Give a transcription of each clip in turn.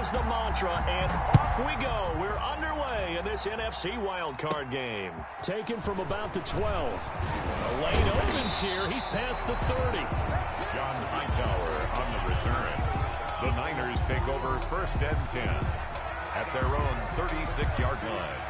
is the mantra, and off we go. We're underway in this NFC wildcard game. Taken from about the 12. The lane opens here. He's past the 30. John Hightower on the return. The Niners take over 1st and 10 at their own 36-yard line.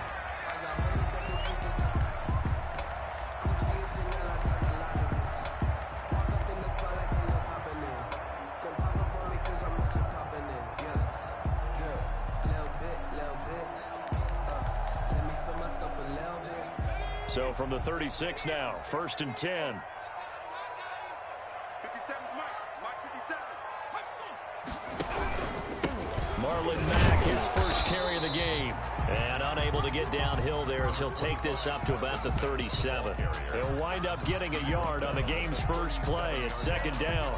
So from the 36 now, 1st and 10. 57, Mike 57. Marlon Mack, his first carry of the game. And unable to get downhill there as he'll take this up to about the 37. He'll wind up getting a yard on the game's first play. It's 2nd down.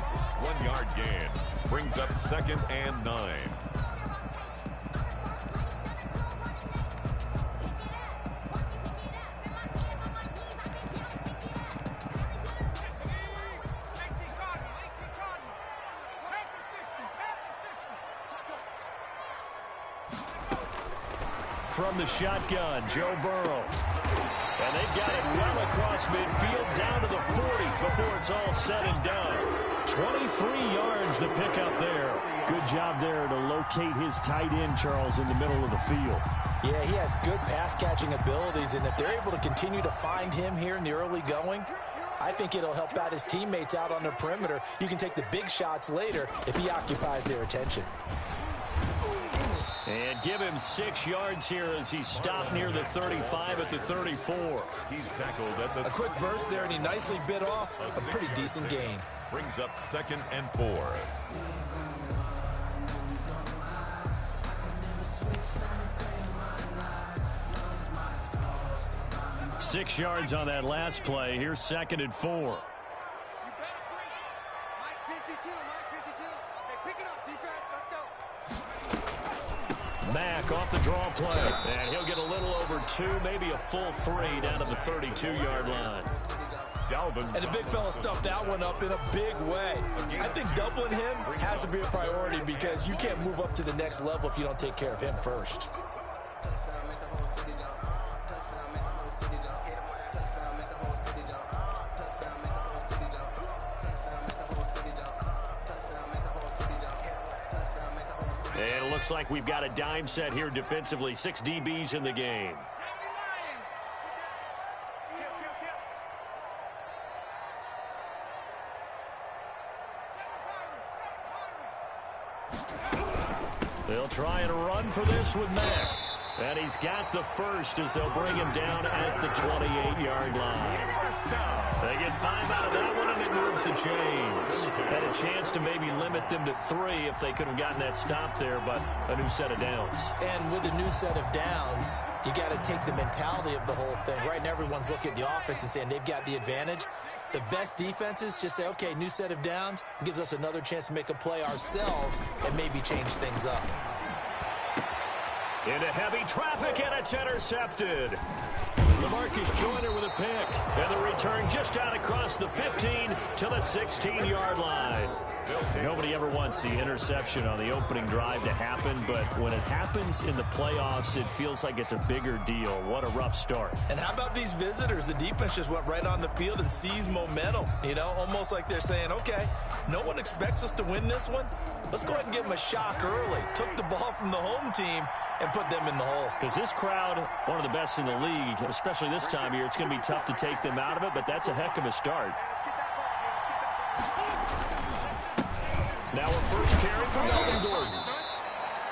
1 yard gain brings up 2nd and 9. From the shotgun, Joe Burrow. And they've got it well across midfield down to the 40 before it's all said and done. 23 yards the pickup there. Good job there to locate his tight end, Charles, in the middle of the field. Yeah, he has good pass-catching abilities, and if they're able to continue to find him here in the early going, I think it'll help out his teammates out on the perimeter. You can take the big shots later if he occupies their attention. And give him 6 yards here as he stopped near the 35 at the 34. He's tackled at the... A quick burst there, and he nicely bit off a pretty decent gain. Brings up 2nd and 4. 6 yards on that last play. Here's 2nd and 4. Mike 52, Mike 52. They pick it up, defense. Let's go. Mack off the draw play. And he'll get a little over 2, maybe a full 3 down to the 32-yard line. Dalvin. And the big fella stuffed that one up in a big way. I think doubling him has to be a priority because you can't move up to the next level if you don't take care of him first. And it looks like we've got a dime set here defensively. 6 DBs in the game. They'll try and run for this with Mack. And he's got the first as they'll bring him down at the 28-yard line. They get 5 out of that one, and it moves the chains. Had a chance to maybe limit them to 3 if they could have gotten that stop there, but a new set of downs. And with a new set of downs, you got to take the mentality of the whole thing. Right now, everyone's looking at the offense and saying they've got the advantage. The best defenses just say, okay, new set of downs, gives us another chance to make a play ourselves and maybe change things up. Into heavy traffic, and it's intercepted. LaMarcus Joyner with a pick. And the return just out across the 15 to the 16-yard line. Nobody ever wants the interception on the opening drive to happen, but when it happens in the playoffs, it feels like it's a bigger deal. What a rough start. And how about these visitors? The defense just went right on the field and seized momentum. You know, almost like they're saying, okay, no one expects us to win this one. Let's go ahead and give them a shock early. Took the ball from the home team and put them in the hole. Because this crowd, one of the best in the league, especially this time of year, it's going to be tough to take them out of it, but that's a heck of a start. Now a first carry from Melvin Gordon.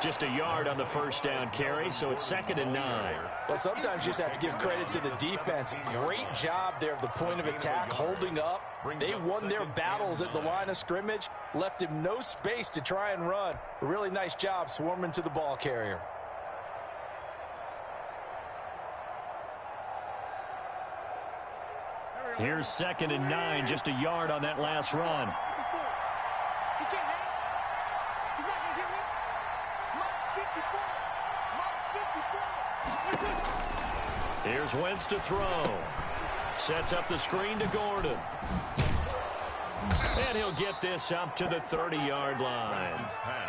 Just a yard on the first down carry, so it's 2nd and 9. Well, sometimes you just have to give credit to the defense. Great job there at the point of attack, holding up. They won their battles at the line of scrimmage, left him no space to try and run. A really nice job swarming to the ball carrier. Here's 2nd and 9, just a yard on that last run. Here's Wentz to throw. Sets up the screen to Gordon. And he'll get this up to the 30-yard line.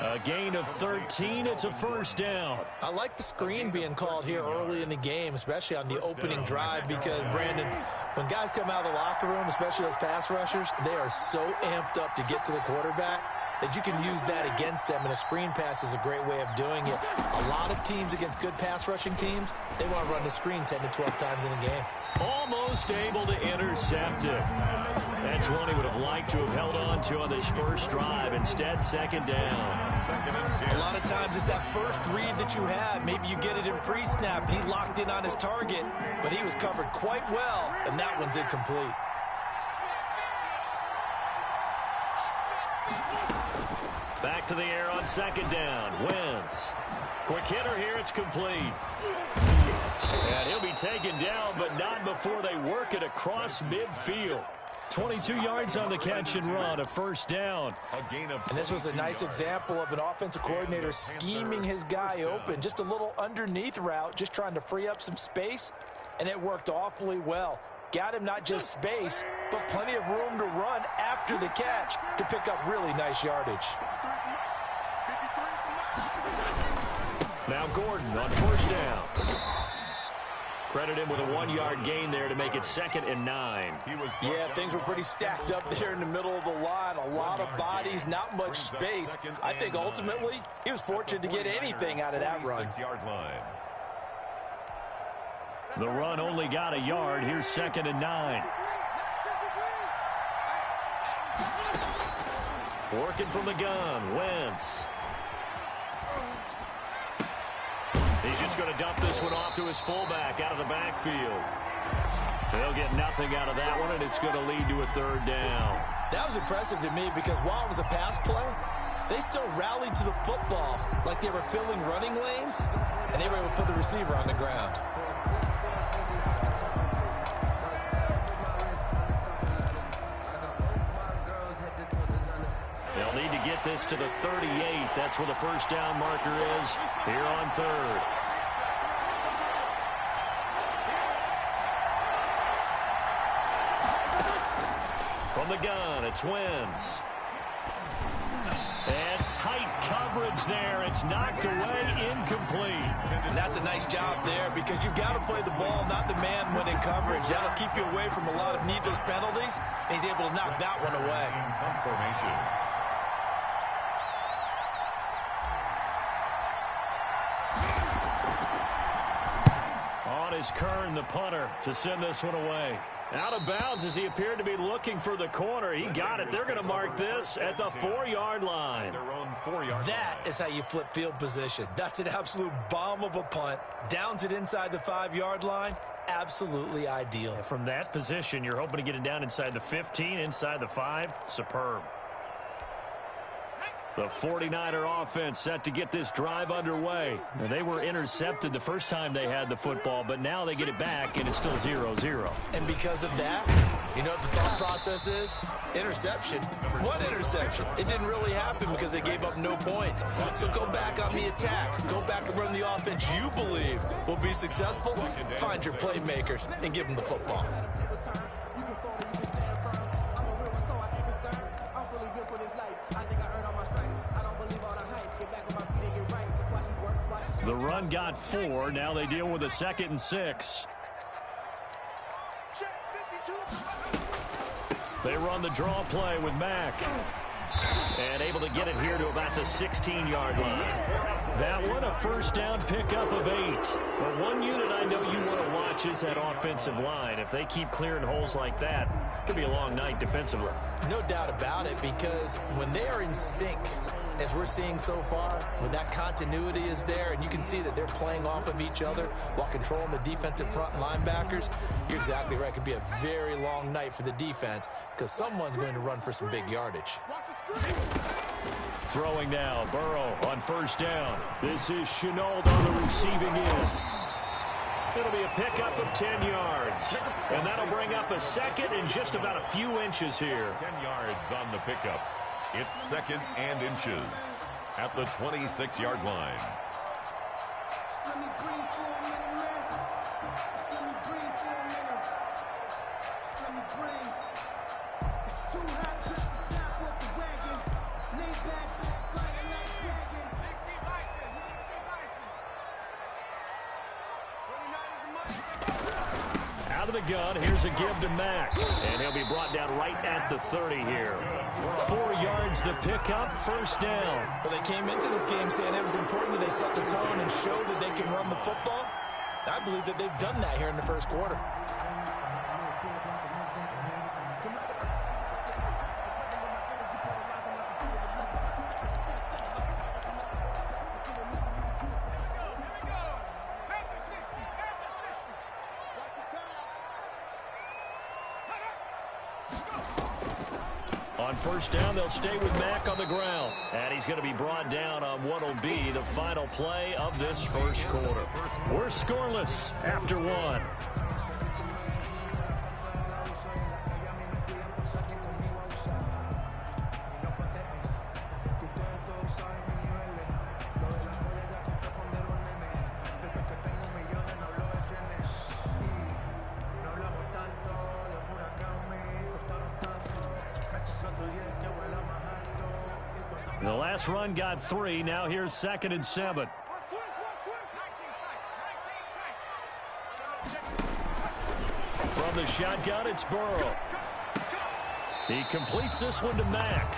A gain of 13. It's a first down. I like the screen being called here early in the game, especially on the opening drive, because, Brandon, when guys come out of the locker room, especially those pass rushers, they are so amped up to get to the quarterback that you can use that against them, and a screen pass is a great way of doing it. A lot of teams against good pass rushing teams, they want to run the screen 10 to 12 times in a game. Almost able to intercept it. That's one he would have liked to have held on to on this first drive. Instead, second down. A lot of times it's that first read that you have. Maybe you get it in pre-snap, and he locked in on his target, but he was covered quite well, and that one's incomplete. Back to the air on second down. Wentz. Quick hitter here. It's complete. And he'll be taken down, but not before they work it across midfield. 22 yards on the catch and run, a first down. And this was a nice example of an offensive coordinator scheming his guy open. Just a little underneath route, just trying to free up some space, and it worked awfully well. Got him not just space, but plenty of room to run after the catch to pick up really nice yardage. Now Gordon on first down. Credit him with a 1-yard gain there to make it 2nd and 9. Yeah, things were pretty stacked up there in the middle of the line. A lot of bodies, not much space. I think ultimately he was fortunate to get anything out of that run. The run only got a yard. Here's 2nd and 9. Working from the gun, Wentz. He's just going to dump this one off to his fullback out of the backfield. They'll get nothing out of that one, and it's going to lead to a 3rd down. That was impressive to me because while it was a pass play, they still rallied to the football like they were filling running lanes, and they were able to put the receiver on the ground. They'll need to get this to the 38. That's where the first down marker is here on 3rd. From the gun, it's Wentz. And tight coverage there. It's knocked away, incomplete. And that's a nice job there because you've got to play the ball, not the man when in coverage. That'll keep you away from a lot of needless penalties, and he's able to knock that one away. Formation. On is Kern, the punter, to send this one away. Out of bounds as he appeared to be looking for the corner. He got it. They're going to mark this at the 4-yard line. That is how you flip field position. That's an absolute bomb of a punt. Downs it inside the 5-yard line. Absolutely ideal. From that position, you're hoping to get it down inside the 15, inside the 5. Superb. The 49er offense set to get this drive underway. Now, they were intercepted the first time they had the football, but now they get it back, and it's still 0-0. And because of that, you know what the thought process is? Interception. What interception? It didn't really happen because they gave up no points. So go back on the attack. Go back and run the offense you believe will be successful. Find your playmakers and give them the football. The run got 4. Now they deal with a 2nd and 6. They run the draw play with Mack. And able to get it here to about the 16-yard line. That one, a first down pickup of 8. But one unit I know you want to watch is that offensive line. If they keep clearing holes like that, it could be a long night defensively. No doubt about it, because when they are in sync, as we're seeing so far, when that continuity is there and you can see that they're playing off of each other while controlling the defensive front linebackers, you're exactly right. It could be a very long night for the defense because someone's going to run for some big yardage. Throwing now, Burrow on first down. This is Chenault on the receiving end. It'll be a pickup of 10 yards. And that'll bring up a 2nd and just about a few inches here. 10 yards on the pickup. It's 2nd and inches at the 26-yard line. Out of the gun, here's a give to Mack. And he'll be brought down right at the 30 here. 4 yards the pickup, first down. Well, they came into this game saying it was important that they set the tone and show that they can run the football. I believe that they've done that here in the first quarter. On first down, they'll stay with Mack on the ground. And he's going to be brought down on what will be the final play of this first quarter. We're scoreless after 1. The last run got 3. Now here's 2nd and 7. From the shotgun, it's Burrow. He completes this one to Mack.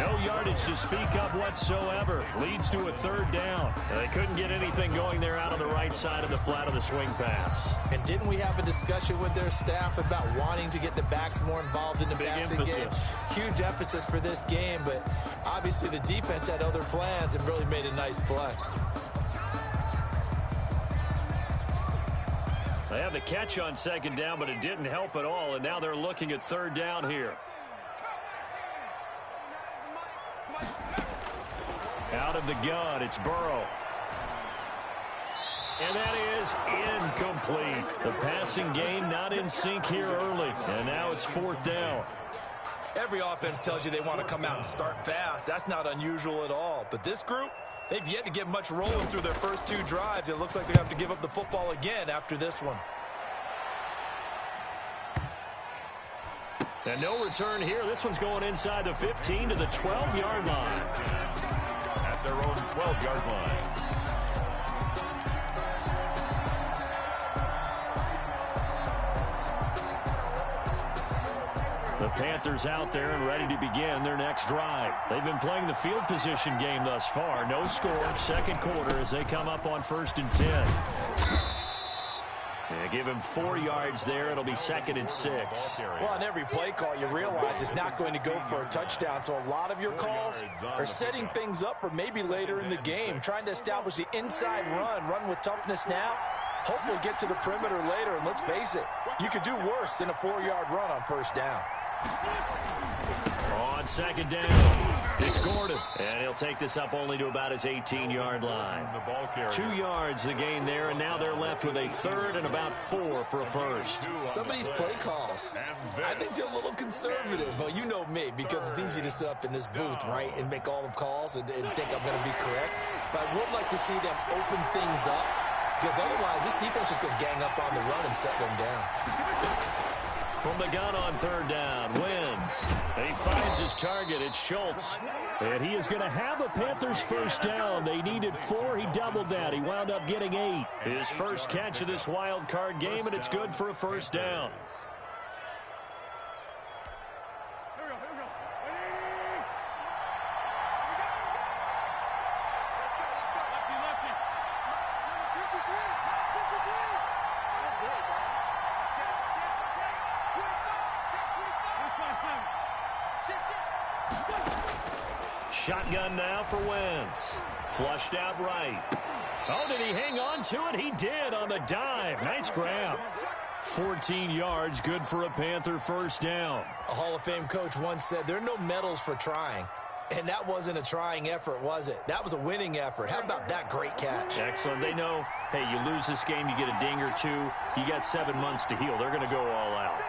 No yardage to speak of whatsoever. Leads to a 3rd down. They couldn't get anything going there out on the right side of the flat of the swing pass. And didn't we have a discussion with their staff about wanting to get the backs more involved in the passing game? Huge emphasis for this game, but obviously the defense had other plans and really made a nice play. They have the catch on 2nd down, but it didn't help at all, and now they're looking at 3rd down here. Out of the gun, it's Burrow. And that is incomplete. The passing game not in sync here early, and now it's 4th down. Every offense tells you they want to come out and start fast. That's not unusual at all. But this group, they've yet to get much rolling through their first 2 drives. It looks like they have to give up the football again after this one. And no return here. This one's going inside the 15 to the 12-yard line. At their own 12-yard line. The Panthers out there and ready to begin their next drive. They've been playing the field position game thus far. No score, 2nd quarter as they come up on 1st and 10. Yeah, give him 4 yards there. It'll be 2nd and 6. Well, on every play call, you realize it's not going to go for a touchdown. So a lot of your calls are setting things up for maybe later in the game, trying to establish the inside run with toughness now. Hope we'll get to the perimeter later, and let's face it, you could do worse than a 4-yard run on 1st down. On 2nd down, it's Gordon. And he'll take this up only to about his 18-yard line. 2 yards the gain there, and now they're left with a 3rd and about 4 for a first. Some of these play calls, I think they're a little conservative, but you know me, because it's easy to sit up in this booth, right, and make all the calls and think I'm going to be correct. But I would like to see them open things up, because otherwise this defense is going to gang up on the run and set them down. From the gun on 3rd down, Wentz. He finds his target. It's Schultz. And he is going to have a Panthers first down. They needed 4. He doubled that. He wound up getting 8. His first catch of this wild card game, and it's good for a first down. Shotgun now for Wentz. Flushed out right. Oh, did he hang on to it? He did on the dive. Nice grab. 14 yards, good for a Panther first down. A Hall of Fame coach once said there are no medals for trying. And that wasn't a trying effort, was it? That was a winning effort. How about that great catch? Excellent. They know, hey, you lose this game, you get a ding or 2. You got 7 months to heal. They're going to go all out.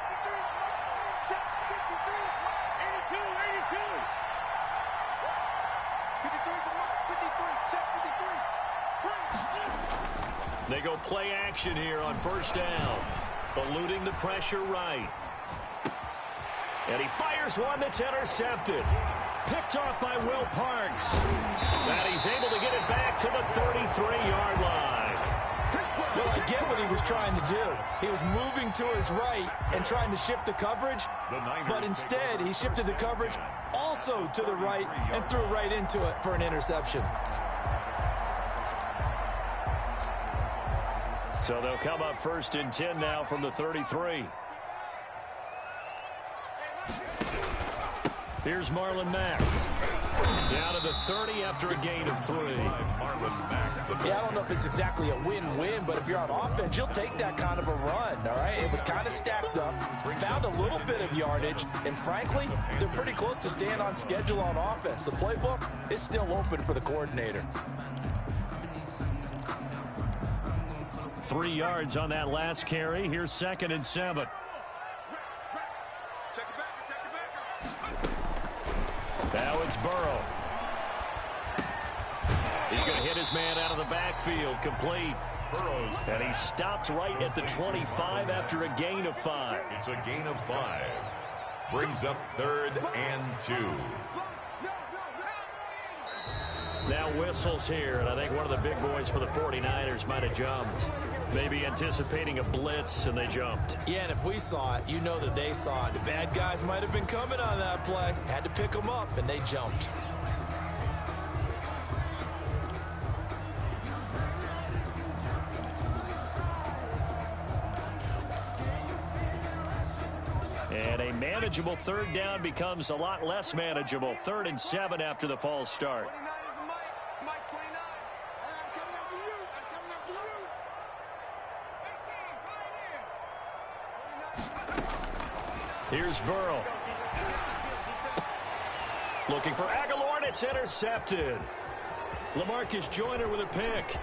They go play action here on first down. Eluding the pressure right. And he fires one that's intercepted. picked off by Will Parks. And he's able to get it back to the 33-yard line. Well, I get what he was trying to do. He was moving to his right and trying to shift the coverage, but instead he shifted the coverage also to the right and threw right into it for an interception. So they'll come up 1st and 10 now from the 33. Here's Marlon Mack. Down to the 30 after a gain of 3. Yeah, I don't know if it's exactly a win-win, but if you're on offense, you'll take that kind of a run, all right? It was kind of stacked up, found a little bit of yardage, and frankly, they're pretty close to staying on schedule on offense. The playbook is still open for the coordinator. 3 yards on that last carry. Here's 2nd and 7. Now it's Burrow. He's going to hit his man out of the backfield, complete. Burrows. And he stopped right at the 25 after a gain of 5. It's a gain of 5. Brings up 3rd and 2. Now whistles here, and I think one of the big boys for the 49ers might have jumped. Maybe anticipating a blitz, and they jumped. Yeah, and if we saw it, you know that they saw it. The bad guys might have been coming on that play. Had to pick them up, and they jumped. And a manageable 3rd down becomes a lot less manageable. 3rd and 7 after the false start. Here's Burrow. Looking for Aguilar, and it's intercepted. LaMarcus Joyner with a pick.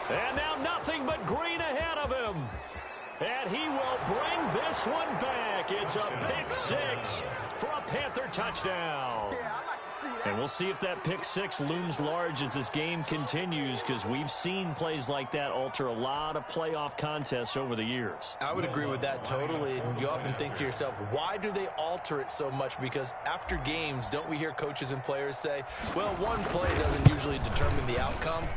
And now nothing but green ahead of him. And he will bring this one back. It's a pick 6 for a Panther touchdown. And we'll see if that pick 6 looms large as this game continues, because we've seen plays like that alter a lot of playoff contests over the years. I would agree with that totally. And you often think to yourself, why do they alter it so much? Because after games, don't we hear coaches and players say, well, one play doesn't usually determine the outcome.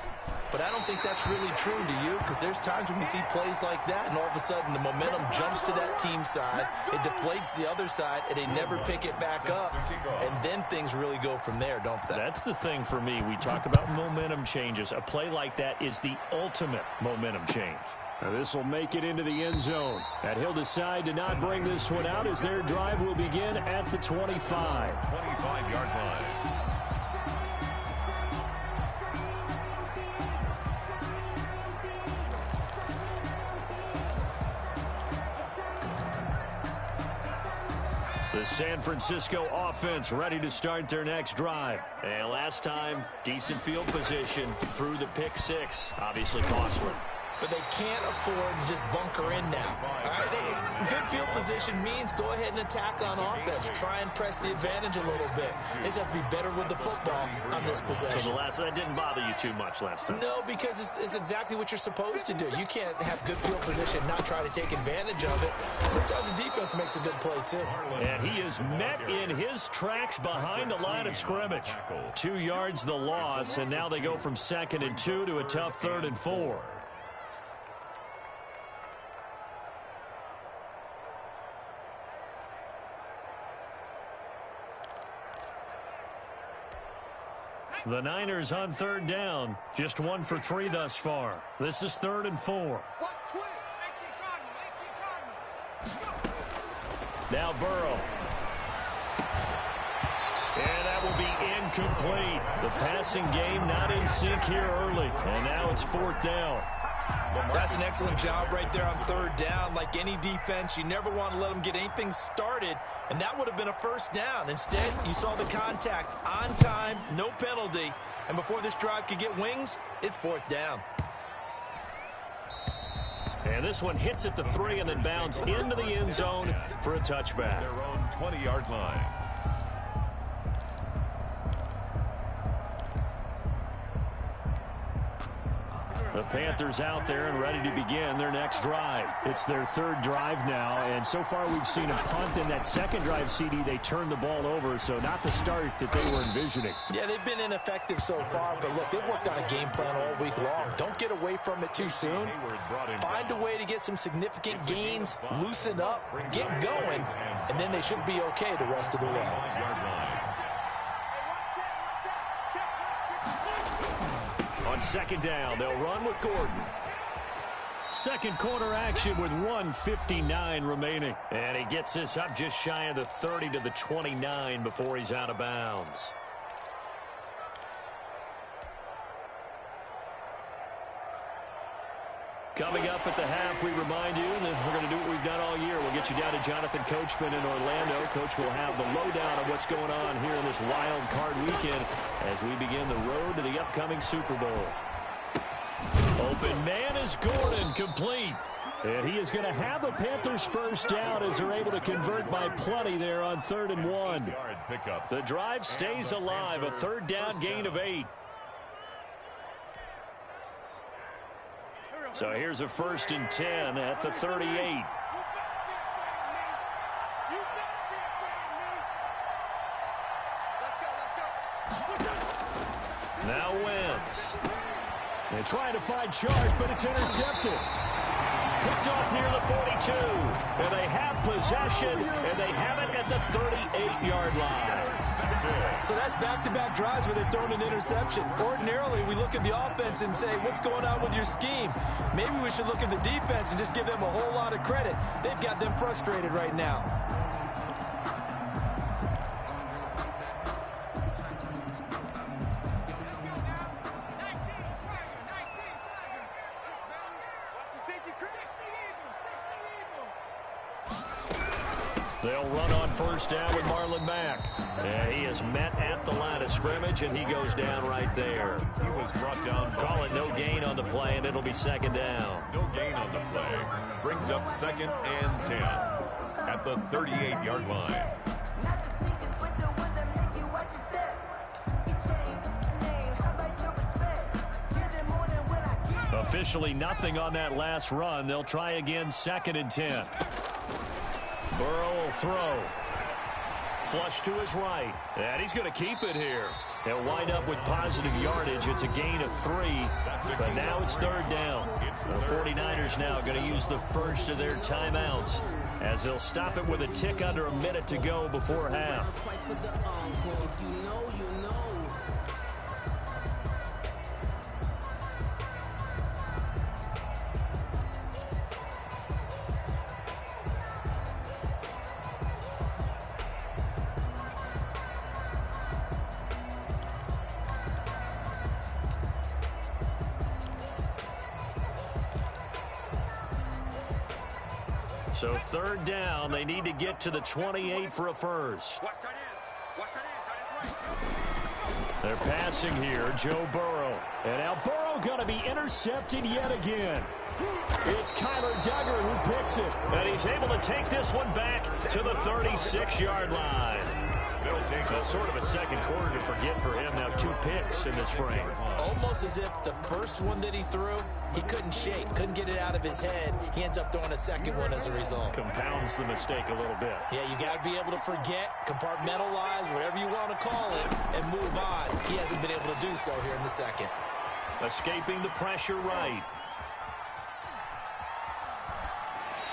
But I don't think that's really true, do you? Because there's times when we see plays like that, and all of a sudden the momentum jumps to that team side, it deflates the other side, and they never pick it back up, and then things really go from there, don't they? That's the thing for me. We talk about momentum changes. A play like that is the ultimate momentum change. Now this will make it into the end zone. And he'll decide to not bring this one out as their drive will begin at the 25. 25-yard line. The San Francisco offense ready to start their next drive. And last time, decent field position through the pick 6. Obviously costly. But they can't afford to just bunker in now. All right? Good field position means go ahead and attack on offense. Try and press the advantage a little bit. They just have to be better with the football on this possession. So that didn't bother you too much last time? No, because it's exactly what you're supposed to do. You can't have good field position and not try to take advantage of it. Sometimes the defense makes a good play, too. And he is met in his tracks behind the line of scrimmage. 2 yards the loss, and now they go from 2nd and 2 to a tough 3rd and 4. The Niners on 3rd down. Just 1 for 3 thus far. This is 3rd and 4. Now Burrow. And that will be incomplete. The passing game not in sync here early. And now it's 4th down. That's an excellent job right there on 3rd down. Like any defense, you never want to let them get anything started, and that would have been a 1st down. Instead, you saw the contact on time, no penalty, and before this drive could get wings, it's 4th down. And this one hits at the 3 and then bounds into the end zone for a touchback. Their own 20-yard line. The Panthers out there and ready to begin their next drive. It's their third drive now, and so far we've seen a punt. In that second drive, CD, they turned the ball over, so not the start that they were envisioning. Yeah, they've been ineffective so far, but look, they've worked on a game plan all week long. Don't get away from it too soon. Find a way to get some significant gains, loosen up, get going, and then they should be okay the rest of the way. On second down, they'll run with Gordon. Second quarter action with 1:59 remaining. And he gets this up just shy of the 30 to the 29 before he's out of bounds. Coming up at the half, we remind you that we're going to do what we've done all year. We'll get you down to Jonathan Coachman in Orlando. Coach will have the lowdown of what's going on here in this wild card weekend as we begin the road to the upcoming Super Bowl. Open man is Gordon, complete. And he is going to have the Panthers first down as they're able to convert by plenty there on 3rd and 1. The drive stays alive, a third down gain of 8. So here's a 1st and 10 at the 38. Now Wentz. They try to find charge, but it's intercepted. Picked off near the 42. And they have possession, and they have it at the 38-yard line. So that's back-to-back drives where they've thrown an interception. Ordinarily, we look at the offense and say, what's going on with your scheme? Maybe we should look at the defense and just give them a whole lot of credit. They've got them frustrated right now. They'll run on first down with Marlon Mack. And he is met at the line of scrimmage, and he goes down right there. He was brought down. Call it no gain on the play, and it'll be second down. No gain on the play. Brings up 2nd and 10 at the 38-yard line. Officially nothing on that last run. They'll try again, 2nd and 10. Burrow will throw. Flush to his right. And he's going to keep it here. He'll wind up with positive yardage. It's a gain of 3. But now it's 3rd down. The 49ers now going to use the first of their timeouts as they'll stop it with a tick under a minute to go before half. So 3rd down, they need to get to the 28 for a first. They're passing here, Joe Burrow. And now Burrow going to be intercepted yet again. It's Kyler Duggar who picks it. And he's able to take this one back to the 36-yard line. That's sort of a second quarter to forget for him. Now 2 picks in this frame. Almost as if the first one that he threw, he couldn't shake, couldn't get it out of his head. He ends up throwing a second one as a result. Compounds the mistake a little bit. Yeah, you got to be able to forget, compartmentalize, whatever you want to call it, and move on. He hasn't been able to do so here in the second. Escaping the pressure right.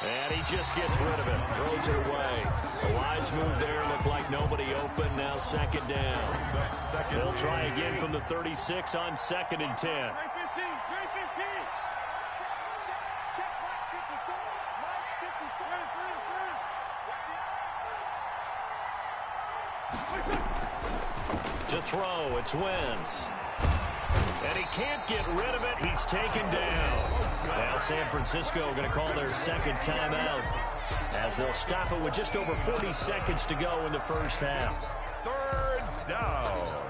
And he just gets rid of it. Throws it away. A wise move there. Looked like nobody open. Now 2nd down. They'll try again from the 36 on 2nd and 10. To throw, it's Wentz. And he can't get rid of it. He's taken down. Now San Francisco going to call their second timeout as they'll stop it with just over 40 seconds to go in the first half. 3rd down.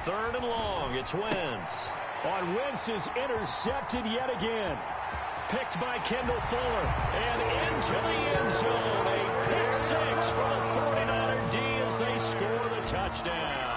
3rd and long. It's Wentz. On Wentz is intercepted yet again. Picked by Kendall Fuller. And into the end zone. A pick 6 for the 49er D as they score the touchdown.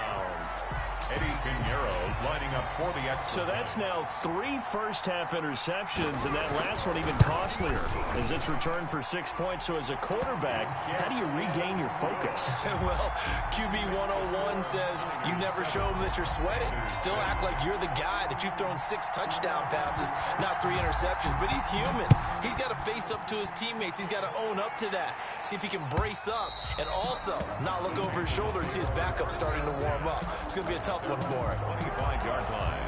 Eddie Pinheiro lining up for the extra. So that's now 3 first-half interceptions, and that last one even costlier as it's returned for 6 points. So as a quarterback, how do you regain your focus? Well, QB 101 says you never show them that you're sweating. Still act like you're the guy, that you've thrown 6 touchdown passes, not 3 interceptions. But he's human. He's got to face up to his teammates. He's got to own up to that. See if he can brace up and also not look over his shoulder and see his backup starting to warm up. It's going to be a tough one for him. 25-yard line.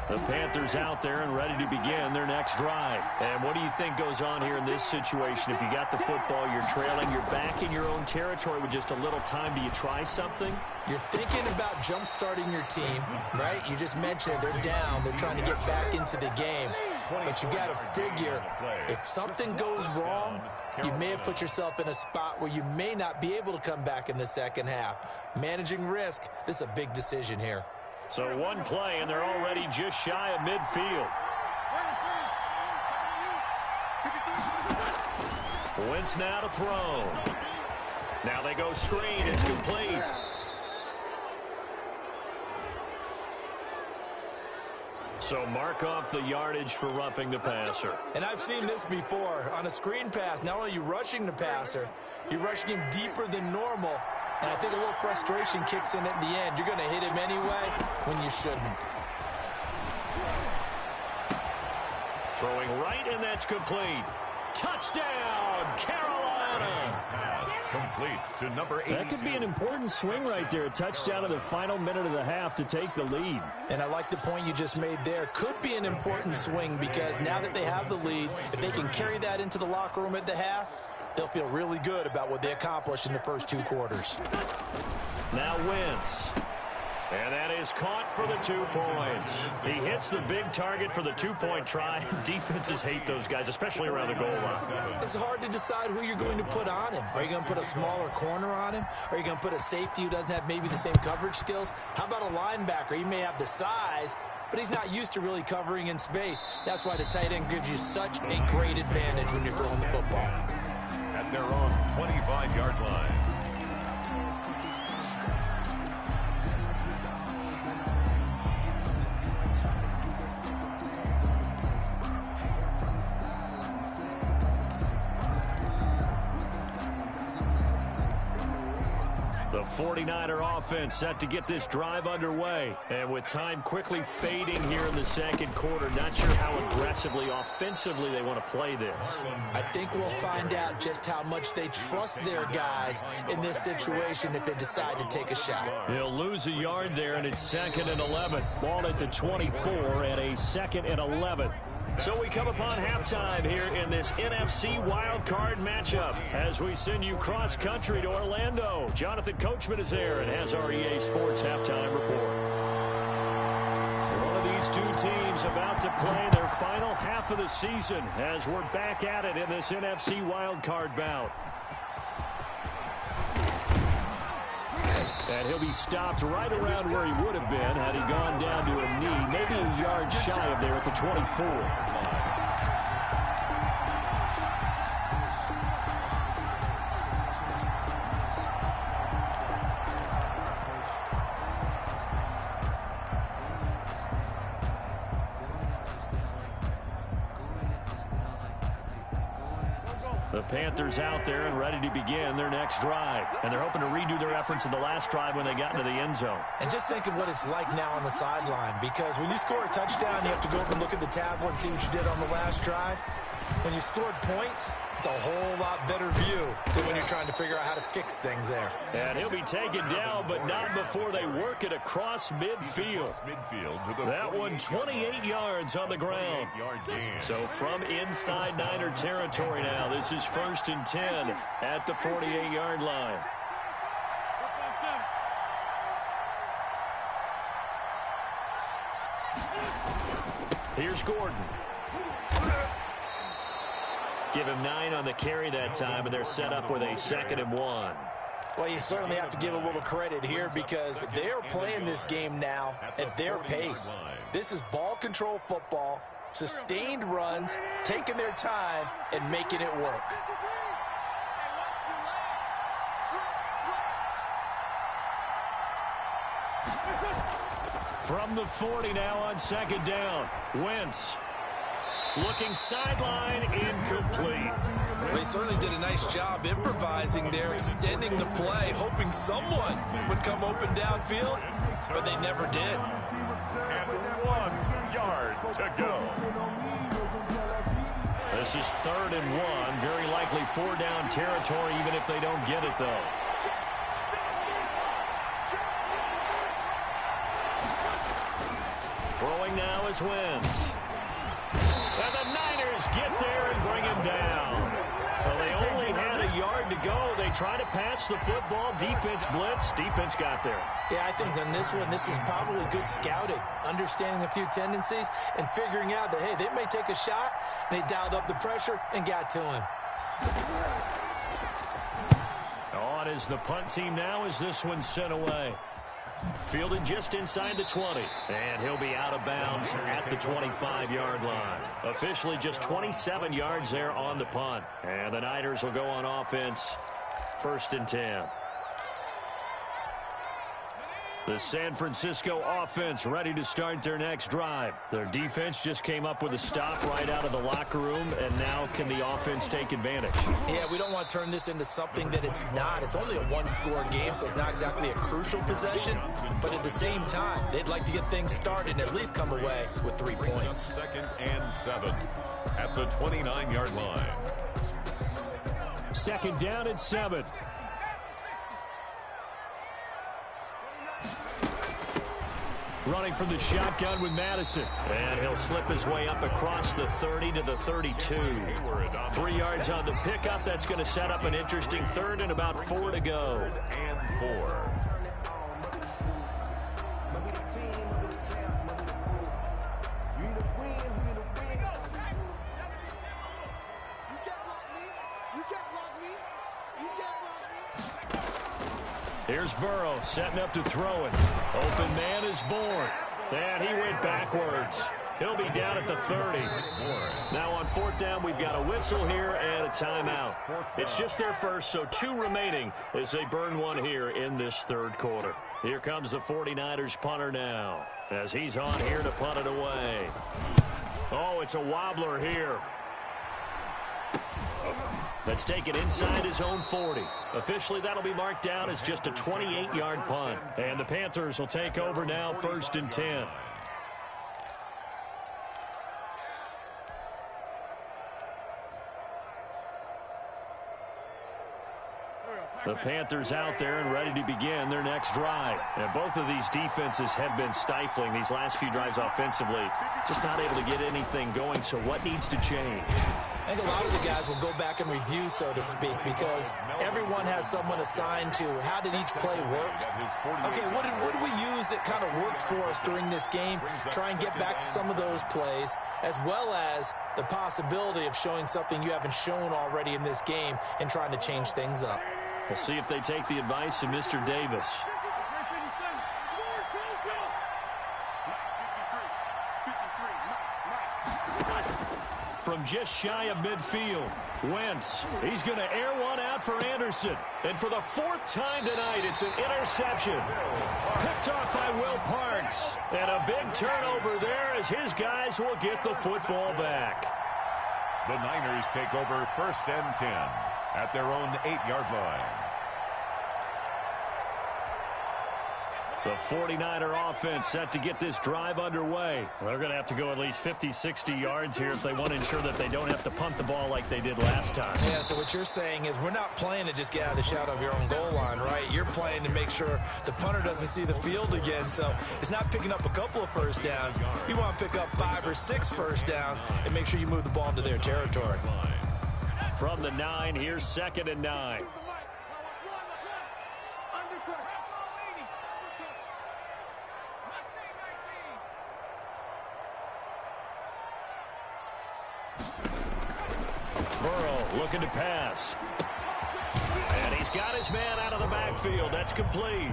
The Panthers out there and ready to begin their next drive. And what do you think goes on here in this situation? If you got the football, you're trailing, you're back in your own territory with just a little time. Do you try something? You're thinking about jump-starting your team, right? You just mentioned it. They're down. They're trying to get back into the game. But you got to figure, if something goes wrong, you may have put yourself in a spot where you may not be able to come back in the second half. Managing risk, this is a big decision here. So one play, and they're already just shy of midfield. Wentz now to throw. Now they go screen. It's complete. So mark off the yardage for roughing the passer. And I've seen this before. On a screen pass, not only are you rushing the passer, you're rushing him deeper than normal. And I think a little frustration kicks in at the end. You're going to hit him anyway when you shouldn't. Throwing right, and that's complete. Touchdown, Carolina. Pass complete to number 82. That could be an important swing right there. A touchdown in the final minute of the half to take the lead. And I like the point you just made there. Could be an important swing because now that they have the lead, if they can carry that into the locker room at the half, they'll feel really good about what they accomplished in the first 2 quarters. Now Wentz. And that is caught for the 2 points. He hits the big target for the 2-point try. Defenses hate those guys, especially around the goal line. It's hard to decide who you're going to put on him. Are you going to put a smaller corner on him? Are you going to put a safety who doesn't have maybe the same coverage skills? How about a linebacker? He may have the size, but he's not used to really covering in space. That's why the tight end gives you such a great advantage when you're throwing the football. At their own 25-yard line. The 49er offense set to get this drive underway. And with time quickly fading here in the second quarter, not sure how aggressively, offensively they want to play this. I think we'll find out just how much they trust their guys in this situation if they decide to take a shot. He'll lose a yard there, and it's 2nd and 11. Ball at the 24 and a 2nd and 11. So we come upon halftime here in this NFC wildcard matchup as we send you cross-country to Orlando. Jonathan Coachman is there and has our EA Sports halftime report. One of these 2 teams about to play their final half of the season as we're back at it in this NFC wildcard bout. And he'll be stopped right around where he would have been had he gone down to a knee, maybe a yard shy of there at the 24. The Panthers out there and ready to begin their next drive. And they're hoping to redo their efforts in the last drive when they got into the end zone. And just think of what it's like now on the sideline, because when you score a touchdown, you have to go over and look at the tablet and see what you did on the last drive. When you scored points, it's a whole lot better view than when you're trying to figure out how to fix things there. And he'll be taken down, but not before they work it across midfield. That one 28 yards on the ground. So from inside Niner territory now, this is 1st and 10 at the 48-yard line. Here's Gordon. Give him 9 on the carry that time, and they're set up with a 2nd and 1. Well, you certainly have to give a little credit here because they're playing this game now at their pace. This is ball control football, sustained runs, taking their time, and making it work. From the 40 now on second down. Wentz looking sideline, incomplete. They certainly did a nice job improvising there, extending the play, hoping someone would come open downfield, but they never did. And 1 yard to go. This is 3rd and 1. Very likely 4-down territory, even if they don't get it, though. Throwing now is Wentz. And the Niners get there and bring him down. Well, they only had a yard to go. They try to pass the football. Defense blitz. Defense got there. Yeah, I think on this one, this is probably good scouting, understanding a few tendencies, and figuring out that, hey, they may take a shot, and they dialed up the pressure and got to him. On is the punt team now as this one's sent away. Fielded just inside the 20, and he'll be out of bounds at the 25-yard line. Officially just 27 yards there on the punt. And the Niners will go on offense, 1st and 10. The San Francisco offense ready to start their next drive. Their defense just came up with a stop right out of the locker room, and now can the offense take advantage? Yeah, we don't want to turn this into something that it's not. It's only a one-score game, so it's not exactly a crucial possession. But at the same time, they'd like to get things started and at least come away with 3 points. 2nd and 7 at the 29-yard line. 2nd down and 7. Running from the shotgun with Madison. And he'll slip his way up across the 30 to the 32. 3 yards on the pickup. That's going to set up an interesting 3rd and about 4 to go. And 4. Here's Burrow setting up to throw it. Open man is born. And he went backwards. He'll be down at the 30. Now on 4th down, we've got a whistle here and a timeout. It's just their first, so 2 remaining as they burn 1 here in this 3rd quarter. Here comes the 49ers punter now as he's on here to punt it away. Oh, it's a wobbler here. That's taken inside his own 40. Officially, that'll be marked down as just a 28-yard punt. And the Panthers will take over now, 1st and 10. The Panthers out there and ready to begin their next drive. And both of these defenses have been stifling these last few drives offensively. Just not able to get anything going, so what needs to change? I think a lot of the guys will go back and review, so to speak, because everyone has someone assigned to how did each play work. Okay, what did we use that kind of worked for us during this game? Try and get back to some of those plays, as well as the possibility of showing something you haven't shown already in this game and trying to change things up. We'll see if they take the advice of Mr. Davis. From just shy of midfield, Wentz. He's going to air one out for Anderson. And for the 4th time tonight, it's an interception. Picked off by Will Parks. And a big turnover there as his guys will get the football back. The Niners take over 1st and 10 at their own 8-yard line. The 49er offense set to get this drive underway. Well, they're going to have to go at least 50, 60 yards here if they want to ensure that they don't have to punt the ball like they did last time. Yeah, so what you're saying is we're not playing to just get out of the shadow of your own goal line, right? You're playing to make sure the punter doesn't see the field again. So it's not picking up a couple of first downs. You want to pick up 5 or 6 first downs and make sure you move the ball into their territory. From the 9, here's 2nd and 9. Burrow looking to pass. And he's got his man out of the backfield. That's complete.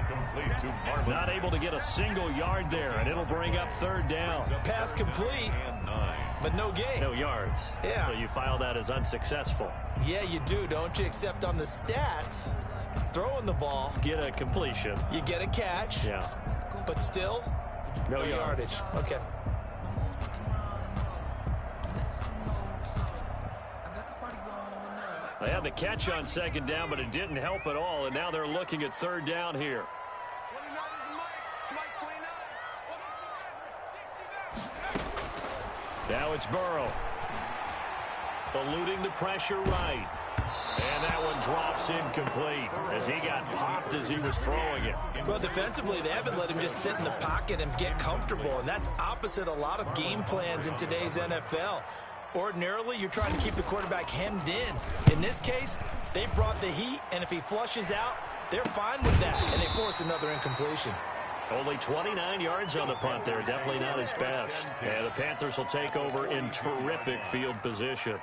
Not able to get a single yard there, and it'll bring up third down. Pass complete, but no gain. No yards. Yeah. So you file that as unsuccessful. Yeah, you do, don't you? Except on the stats, throwing the ball. Get a completion. You get a catch. Yeah. But still, no yardage. Okay. They had the catch on second down, but it didn't help at all, and now they're looking at third down here. Now it's Burrow. Eluding the pressure right. And that one drops incomplete as he got popped as he was throwing it. Well, defensively, they haven't let him just sit in the pocket and get comfortable, and that's opposite a lot of game plans in today's NFL. Ordinarily, you're trying to keep the quarterback hemmed in. In this case, they brought the heat, and if he flushes out, they're fine with that, and they force another incompletion. Only 29 yards on the punt there. Definitely not his best. And the Panthers will take over in terrific field position.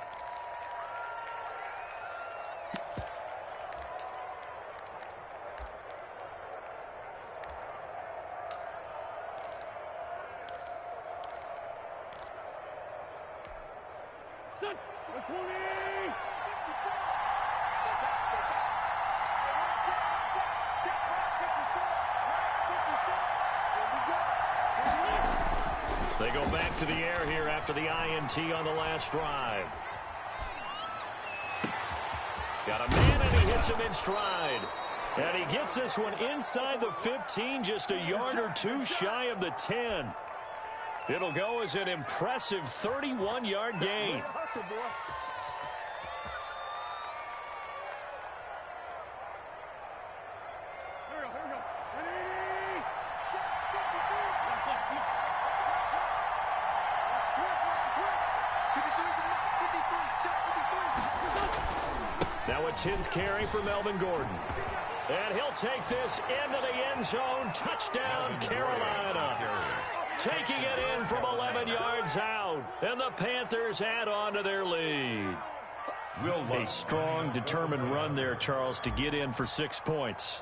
They go back to the air here after the INT on the last drive. Got a man, and he hits him in stride. And he gets this one inside the 15, just a yard or two shy of the 10. It'll go as an impressive 31-yard gain. Now a 10th carry for Melvin Gordon. And he'll take this into the end zone. Touchdown, Carolina. Taking it in from 11 yards out. And the Panthers add on to their lead. A strong, determined run there, Charles, to get in for 6 points.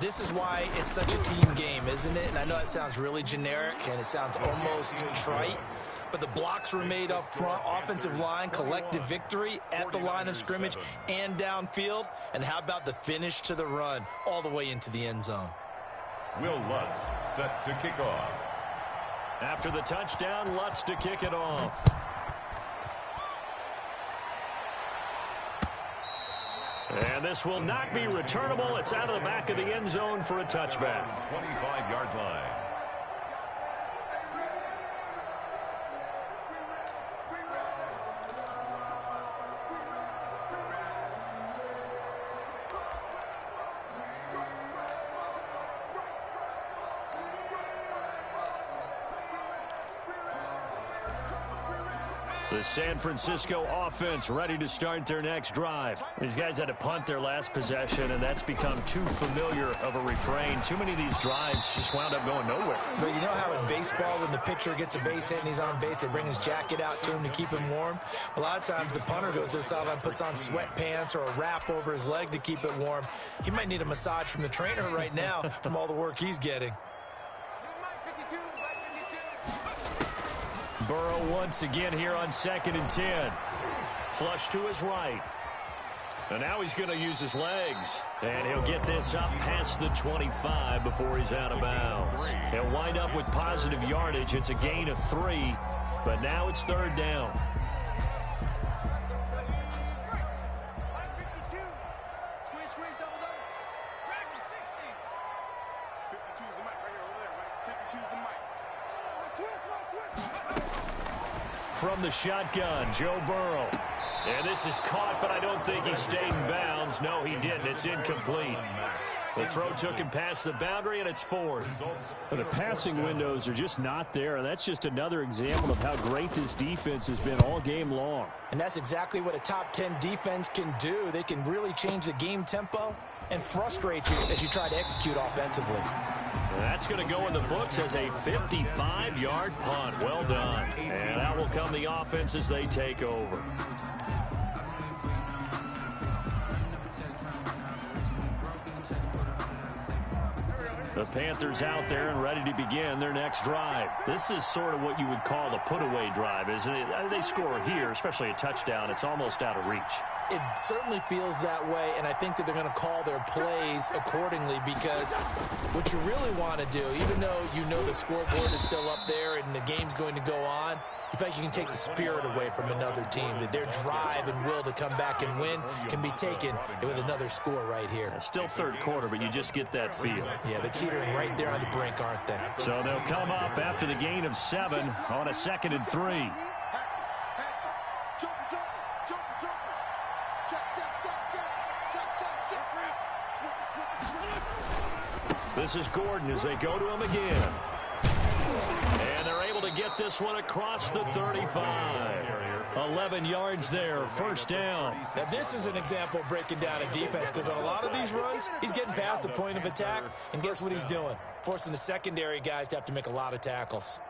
This is why it's such a team game, isn't it? And I know it sounds really generic, and it sounds almost trite. But the blocks were made up front, offensive line, collective victory at the line of scrimmage and downfield. And how about the finish to the run all the way into the end zone? Will Lutz set to kick off. After the touchdown, Lutz to kick it off. And this will not be returnable. It's out of the back of the end zone for a touchback. 25-yard line. The San Francisco offense ready to start their next drive. These guys had to punt their last possession, and that's become too familiar of a refrain. Too many of these drives just wound up going nowhere. But you know how in baseball, when the pitcher gets a base hit and he's on base, they bring his jacket out to him to keep him warm? A lot of times the punter goes to the sideline, puts on sweatpants or a wrap over his leg to keep it warm. He might need a massage from the trainer right now from all the work he's getting. Burrow once again here on 2nd and 10. Flush to his right. And now he's going to use his legs. And he'll get this up past the 25 before he's out of bounds. He'll wind up with positive yardage. It's a gain of 3, but now it's third down. Squeeze, double. 52 is the mic right here, over there, right? 52 is the mic. From the shotgun, Joe Burrow. And this is caught, but I don't think he stayed in bounds. No, he didn't. It's incomplete. The throw took him past the boundary, and it's 4th. But the passing windows are just not there, and that's just another example of how great this defense has been all game long. And that's exactly what a top 10 defense can do. They can really change the game tempo and frustrate you as you try to execute offensively. That's going to go in the books as a 55-yard punt. Well done. And out will come the offense as they take over. Panthers out there and ready to begin their next drive. This is sort of what you would call a put-away drive, isn't it? They score here, especially a touchdown. It's almost out of reach. It certainly feels that way, and I think that they're going to call their plays accordingly, because what you really want to do, even though you know the scoreboard is still up there and the game's going to go on, you feel like you can take the spirit away from another team, that their drive and will to come back and win can be taken with another score right here. Still third quarter, but you just get that feel. Yeah, they're teetering right there on the brink, aren't they? So they'll come up after the gain of 7 on a 2nd and 3. This is Gordon as they go to him again. And they're able to get this one across the 35. 11 yards there, first down. Now, this is an example of breaking down a defense, because on a lot of these runs, he's getting past the point of attack, and guess what he's doing? Forcing the secondary guys to have to make a lot of tackles.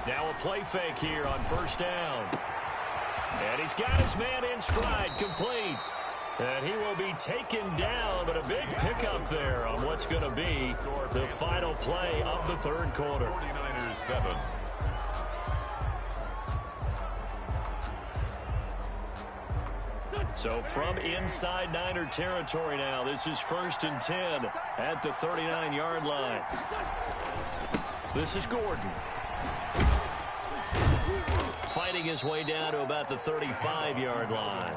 Now a play fake here on first down. And he's got his man in stride, complete. And he will be taken down, but a big pickup there on what's going to be the final play of the third quarter. 49ers 7. So from inside Niner territory now, this is 1st and 10 at the 39-yard line. This is Gordon. Fighting his way down to about the 35-yard line.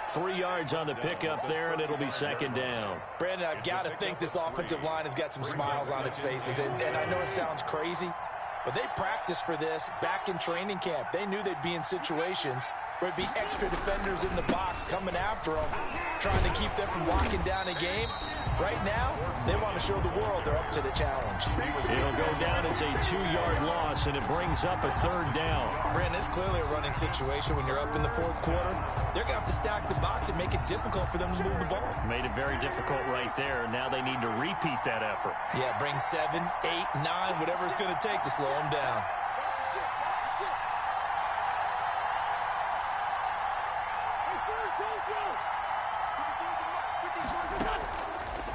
3 yards on the pickup there, and it'll be 2nd down. Brandon, I've got to think this offensive line has got some smiles on its faces. And I know it sounds crazy, but they practiced for this back in training camp. They knew they'd be in situations where it'd be extra defenders in the box coming after them, trying to keep them from locking down a game. Right now, they want to show the world they're up to the challenge. It'll go down as a 2-yard loss, and it brings up a 3rd down. Brandon, it's clearly a running situation when you're up in the 4th quarter. They're going to have to stack the box and make it difficult for them to move the ball. Made it very difficult right there. Now they need to repeat that effort. Yeah, bring 7, 8, 9, whatever it's going to take to slow them down.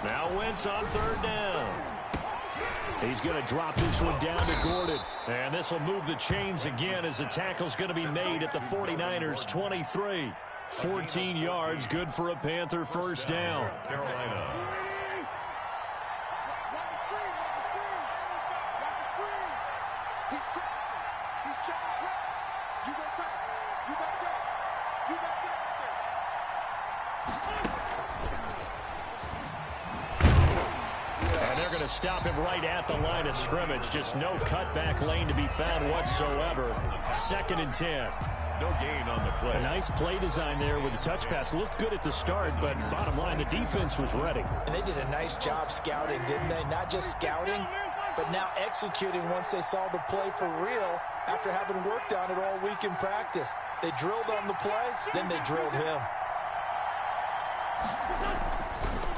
Now Wentz on 3rd down. He's going to drop this one down to Gordon. And this will move the chains again as the tackle's going to be made at the 49ers 23. 14 yards, good for a Panther first down. Carolina. Stop him right at the line of scrimmage. Just no cutback lane to be found whatsoever. 2nd and 10. No gain on the play. A nice play design there with the touch pass. Looked good at the start, but bottom line, the defense was ready. And they did a nice job scouting, didn't they? Not just scouting, but now executing once they saw the play for real after having worked on it all week in practice. They drilled on the play, then they drilled him.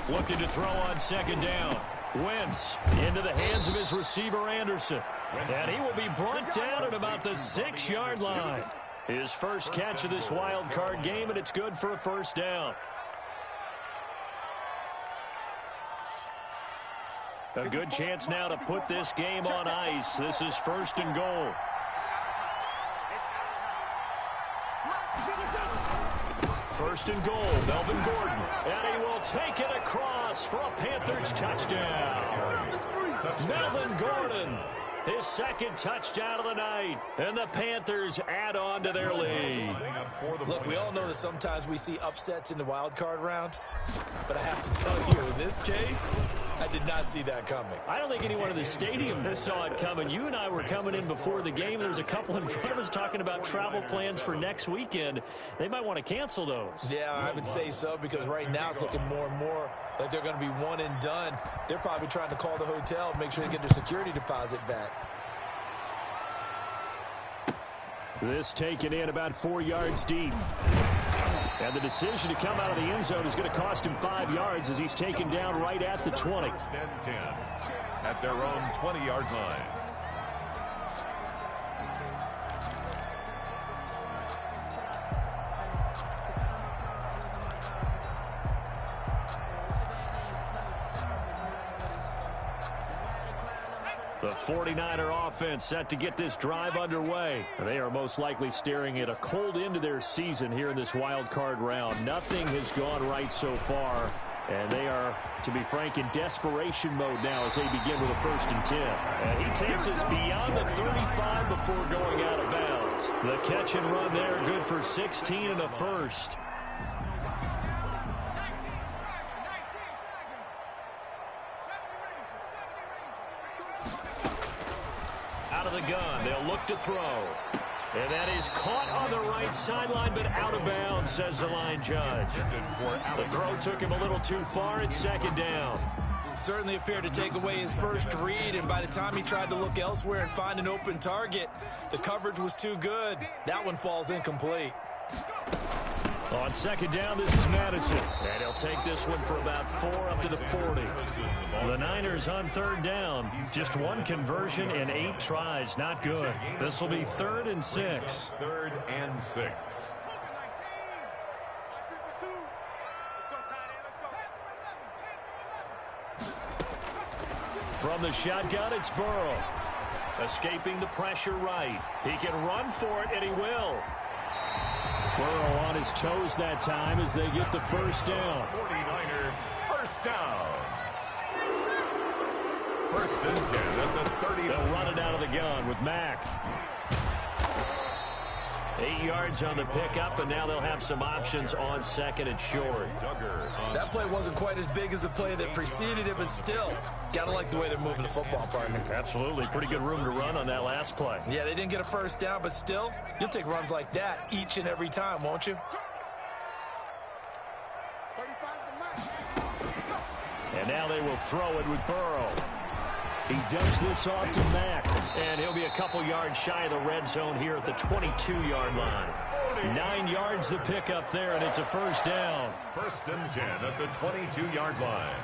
Looking to throw on 2nd down. Wentz into the hands of his receiver, Anderson. And he will be brought down at about the 6-yard line. His first catch of this wild card game, and it's good for a first down. A good chance now to put this game on ice. This is 1st and goal. First and goal, Melvin Gordon. And he will take it across for a Panthers touchdown. Melvin Gordon, his 2nd touchdown of the night. And the Panthers add on to their lead. Look, we all know that sometimes we see upsets in the wild card round. But I have to tell you, in this case, I did not see that coming. I don't think anyone in the stadium saw it coming. You and I were coming in before the game. There was a couple in front of us talking about travel plans for next weekend. They might want to cancel those. Yeah, I would say so, because right now it's looking more and more like they're going to be one and done. They're probably trying to call the hotel, make sure they get their security deposit back. This taken in about 4 yards deep. And the decision to come out of the end zone is going to cost him 5 yards as he's taken down right at the 20. 1st and 10 at their own 20-yard line. The 49er offense set to get this drive underway. They are most likely staring at a cold end to their season here in this wild card round. Nothing has gone right so far, and they are, to be frank, in desperation mode now as they begin with a 1st and 10. And he takes us beyond the 35 before going out of bounds. The catch and run there, good for 16 and a first. Out of the gun, they'll look to throw. And that is caught on the right sideline, but out of bounds, says the line judge. The throw took him a little too far. It's 2nd down. Certainly appeared to take away his first read, and by the time he tried to look elsewhere and find an open target, the coverage was too good. That one falls incomplete. On 2nd down, this is Madison. And he'll take this one for about 4 up to the 40. The Niners on 3rd down. Just 1 conversion and 8 tries. Not good. This will be 3rd and 6. 3rd and 6. From the shotgun, it's Burrow. Escaping the pressure right. He can run for it, and he will. Burrow on his toes that time as they get the 1st down. 49er first down. 1st and 10 at the 30. They'll run it out of the gun with Mack. 8 yards on the pickup, and now they'll have some options on 2nd and short. That play wasn't quite as big as the play that preceded it, but still, gotta like the way they're moving the football, partner. Absolutely. Pretty good room to run on that last play. Yeah, they didn't get a 1st down, but still, you'll take runs like that each and every time, won't you? 35's the mark. And now they will throw it with Burrow. He dumps this off to Mack. And he'll be a couple yards shy of the red zone here at the 22-yard line. 9 yards the pickup there, and it's a 1st down. 1st and 10 at the 22-yard line.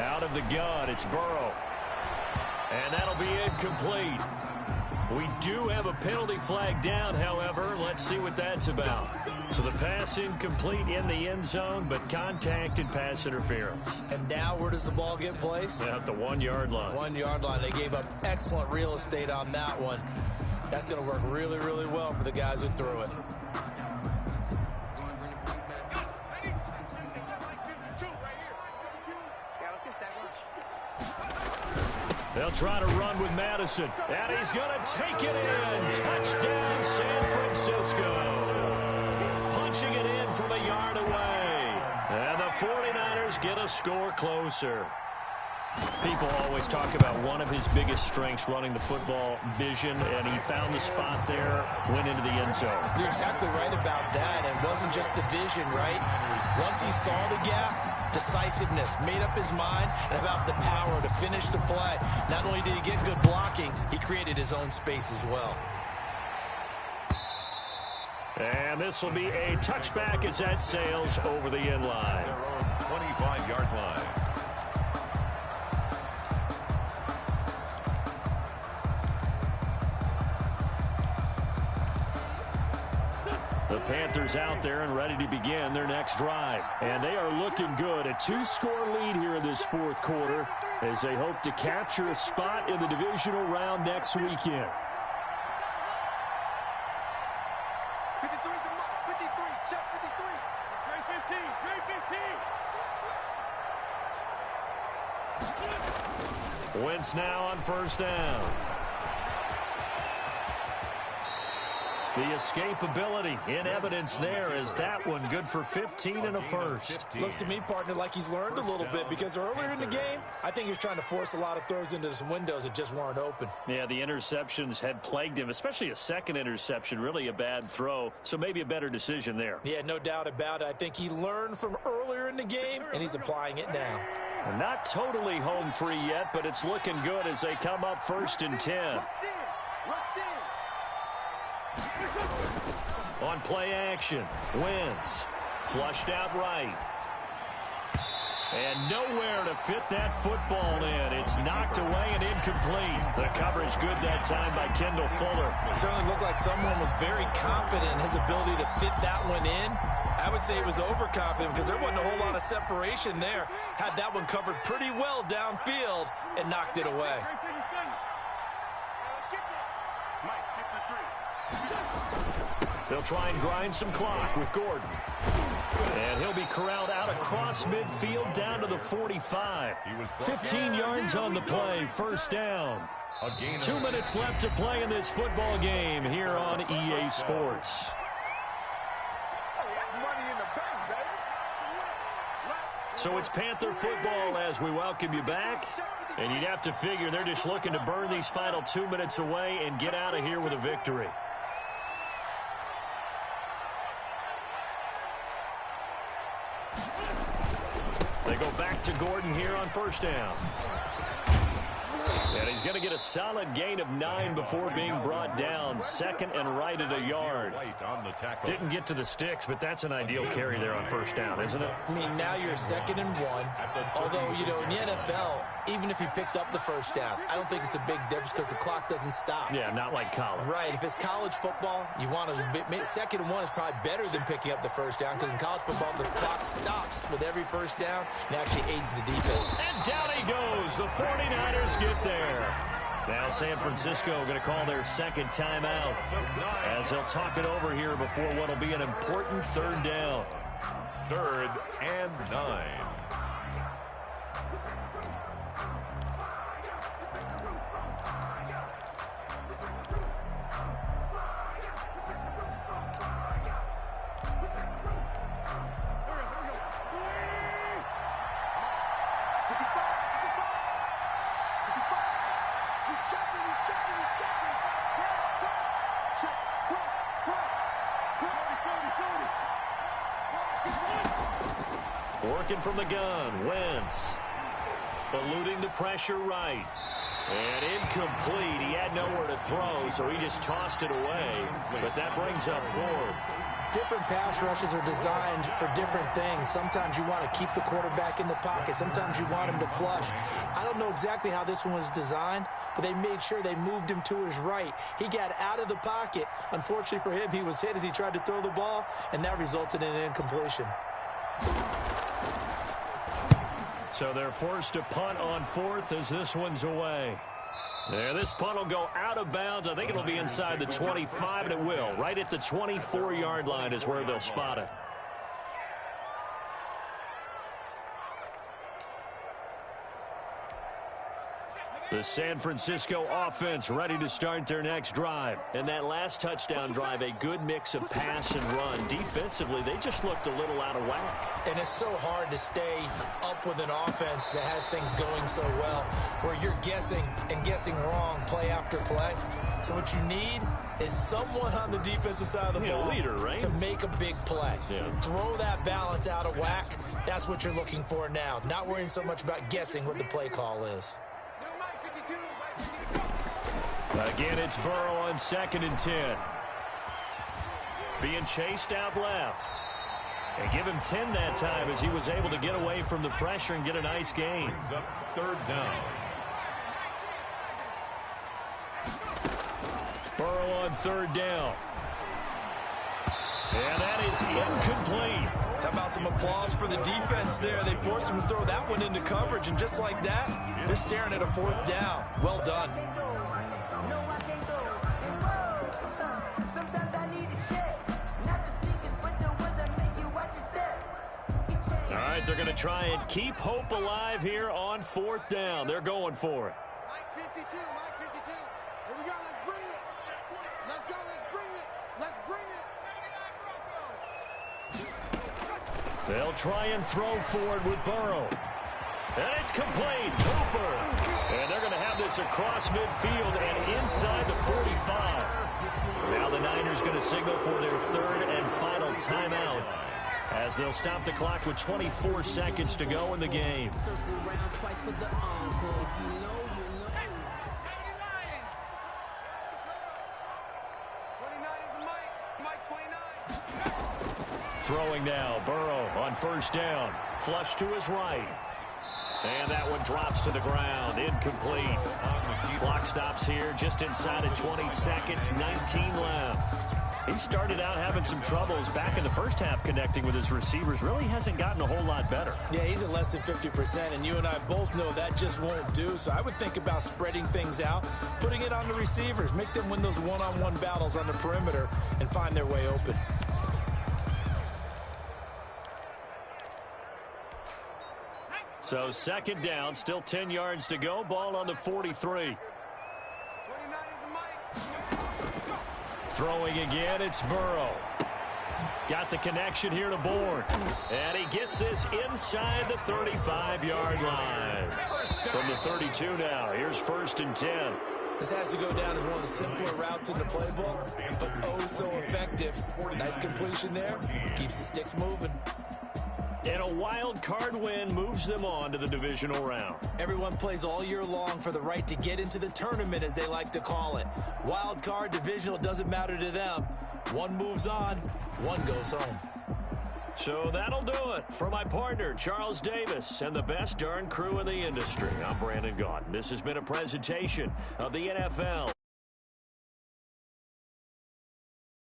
Out of the gun, it's Burrow. And that'll be incomplete. We do have a penalty flag down, however. Let's see what that's about. So the pass incomplete in the end zone, but contact and pass interference. And now where does the ball get placed? At the 1-yard line. 1-yard line. They gave up excellent real estate on that one. That's going to work really, really well for the guys who threw it. They'll try to run with Madison. And he's going to take it in. Touchdown, San Francisco. Punching it in from a yard away. And the 49ers get a score closer. People always talk about one of his biggest strengths, running the football, vision, and he found the spot there, went into the end zone. You're exactly right about that. It wasn't just the vision, right? Once he saw the gap, decisiveness, made up his mind, and about the power to finish the play. Not only did he get good blocking, he created his own space as well. And this will be a touchback as that sails over the end line. Their own 25-yard line. The Panthers out there and ready to begin their next drive. And they are looking good. A 2-score lead here in this 4th quarter as they hope to capture a spot in the divisional round next weekend. 53's the mark. 53. Check 53. Grade 15. Grade 15. Wentz now on 1st down. The escapability in evidence there is that one good for 15 and a first. Looks to me, partner, like he's learned a little bit because earlier in the game, I think he was trying to force a lot of throws into some windows that just weren't open. Yeah, the interceptions had plagued him, especially a second interception, really a bad throw, so maybe a better decision there. Yeah, no doubt about it. I think he learned from earlier in the game, and he's applying it now. Not totally home free yet, but it's looking good as they come up 1st and 10. On play action, Wentz flushed out right. And nowhere to fit that football in. It's knocked away and incomplete. The coverage good that time by Kendall Fuller. It certainly looked like someone was very confident in his ability to fit that one in. I would say he was overconfident because there wasn't a whole lot of separation there. Had that one covered pretty well downfield and knocked it away. They'll try and grind some clock with Gordon. And he'll be corralled out across midfield down to the 45. 15 yards on the play, first down. 2 minutes left to play in this football game here on EA Sports. So it's Panther football as we welcome you back. And you'd have to figure they're just looking to burn these final 2 minutes away and get out of here with a victory. They go back to Gordon here on first down. And he's going to get a solid gain of 9 before being brought down. Second and right at a yard. Didn't get to the sticks, but that's an ideal carry there on first down, isn't it? I mean, now you're 2nd and 1. Although, you know, in the NFL, even if he picked up the first down, I don't think it's a big difference because the clock doesn't stop. Yeah, not like college. Right. If it's college football, you want to 2nd and 1 is probably better than picking up the first down because in college football, the clock stops with every first down and actually aids the defense. And down he goes. The 49ers get there. Now San Francisco going to call their second timeout as they'll talk it over here before what will be an important third down. 3rd and 9. Working from the gun, Wentz. Eluding the pressure right. And incomplete. He had nowhere to throw, so he just tossed it away. But that brings up 4th. Different pass rushes are designed for different things. Sometimes you want to keep the quarterback in the pocket. Sometimes you want him to flush. I don't know exactly how this one was designed, but they made sure they moved him to his right. He got out of the pocket. Unfortunately for him, he was hit as he tried to throw the ball, and that resulted in an incompletion. So they're forced to punt on 4th as this one's away. There, this punt will go out of bounds. I think it'll be inside the 25, and it will. Right at the 24-yard line is where they'll spot it. The San Francisco offense ready to start their next drive. And that last touchdown drive, a good mix of pass and run. Defensively, they just looked a little out of whack. And it's so hard to stay up with an offense that has things going so well, where you're guessing and guessing wrong play after play. So what you need is someone on the defensive side of the ball leader, right? to make a big play. Yeah. Throw that balance out of whack. That's what you're looking for now. Not worrying so much about guessing what the play call is. Again, it's Burrow on 2nd and 10. Being chased out left. And give him 10 that time as he was able to get away from the pressure and get a nice gain. Brings up 3rd down. Burrow on 3rd down. And that is incomplete. How about some applause for the defense there? They forced him to throw that one into coverage, and just like that, they're staring at a 4th down. Well done. All right, they're going to try and keep hope alive here on 4th down. They're going for it. Mike 52, Mike 52. Here we go, let's bring it. Let's go, let's bring it. Let's bring it. They'll try and throw forward with Burrow. And it's complete. Cooper. And they're going to have this across midfield and inside the 45. Now the Niners going to signal for their 3rd and final timeout as they'll stop the clock with 24 seconds to go in the game. Throwing now, Burrow on 1st down. Flush to his right. And that one drops to the ground. Incomplete. Clock stops here just inside of 20 seconds. 19 left. He started out having some troubles back in the first half connecting with his receivers. Really hasn't gotten a whole lot better. Yeah, he's at less than 50%, and you and I both know that just won't do. So I would think about spreading things out, putting it on the receivers, make them win those one-on-one battles on the perimeter and find their way open. So second down, still 10 yards to go. Ball on the 43. Throwing again, it's Burrow. Got the connection here to Bourne. And he gets this inside the 35-yard line. From the 32 now, here's 1st and 10. This has to go down as one of the simpler routes in the playbook, but oh so effective. Nice completion there. Keeps the sticks moving. And a wild card win moves them on to the divisional round. Everyone plays all year long for the right to get into the tournament, as they like to call it. Wild card, divisional, doesn't matter to them. One moves on, one goes home. So that'll do it for my partner, Charles Davis, and the best darn crew in the industry. I'm Brandon Gaudin. This has been a presentation of the NFL.